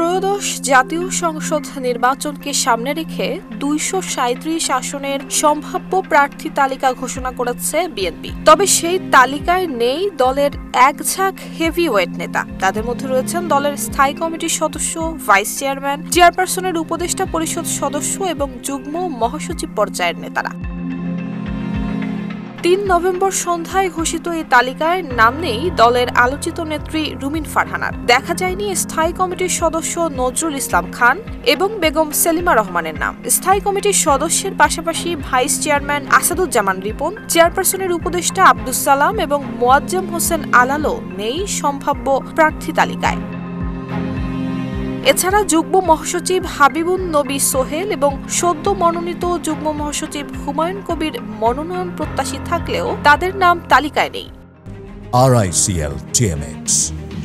ত্রয়োদশ জাতীয় সংসদ নির্বাচনকে সামনে রেখে ২৩৭ আসনের সম্ভাব্য প্রার্থী তালিকা ঘোষণা করেছে বিএনপি। তবে সেই তালিকায় নেই দলের একঝাঁক হেভিওয়েট নেতা। তাদের মধ্যে রয়েছেন দলের স্থায়ী কমিটির সদস্য, ভাইস চেয়ারম্যান, চেয়ারপারসনের উপদেষ্টা পরিষদ সদস্য এবং যুগ্ম মহাসচিব পর্যায়ের নেতারা। ৩ নভেম্বর সন্ধ্যায় ঘোষিত এই তালিকায় নাম নেই দলের আলোচিত নেত্রী রুমিন ফারহানার। দেখা যায়নি স্থায়ী কমিটির সদস্য নজরুল ইসলাম খান এবং বেগম সেলিমা রহমানের নাম। স্থায়ী কমিটির সদস্যের পাশাপাশি ভাইস চেয়ারম্যান আসাদুজ্জামান রিপন, চেয়ারপারসনের উপদেষ্টা আব্দুস সালাম এবং মোয়াজ্জেম হোসেন আলালও নেই সম্ভাব্য প্রার্থী তালিকায়। এছাড়া যুগ্ম মহাসচিব হাবিবুন নবী সোহেল এবং সদ্য মনোনীত যুগ্ম মহাসচিব হুমায়ুন কবির মনোনয়ন প্রত্যাশী থাকলেও তাদের নাম তালিকায় নেই। RICL TMX,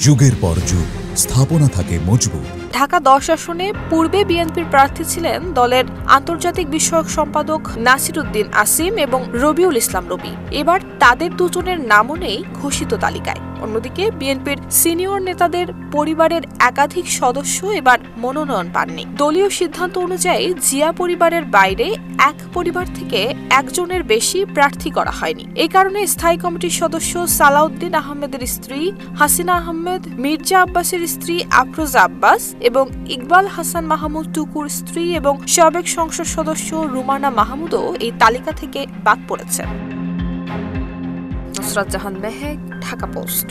যুগের পর যুগ স্থাপনা থাকে মজবুত। ঢাকা ১০ আসনে পূর্বে বিএনপির প্রার্থী ছিলেন দলের আন্তর্জাতিক বিষয়ক সম্পাদক নাসির উদ্দিন আসিম এবং রবিউল ইসলাম রবি। এবার তাদের দুজনের নামও নেই ঘোষিত তালিকায়। অন্যদিকে বিএনপির সিনিয়র নেতাদের পরিবারের একাধিক সদস্য এবার মনোনয়ন পাননি। দলীয় সিদ্ধান্ত অনুযায়ী জিয়া পরিবারের বাইরে এক পরিবার থেকে একজনের বেশি প্রার্থী করা হয়নি। এই কারণে স্থায়ী কমিটির সদস্য সালাউদ্দিন আহমেদের স্ত্রী হাসিনা আহমেদ, মির্জা আব্বাসের স্ত্রী আফরোজা আব্বাস এবং ইকবাল হাসান মাহমুদ টুকুর স্ত্রী এবং সাবেক সংসদ সদস্য রুমানা মাহমুদও এই তালিকা থেকে বাদ পড়েছেন। নুসরাত জাহান মেহেক, ঢাকা পোস্ট।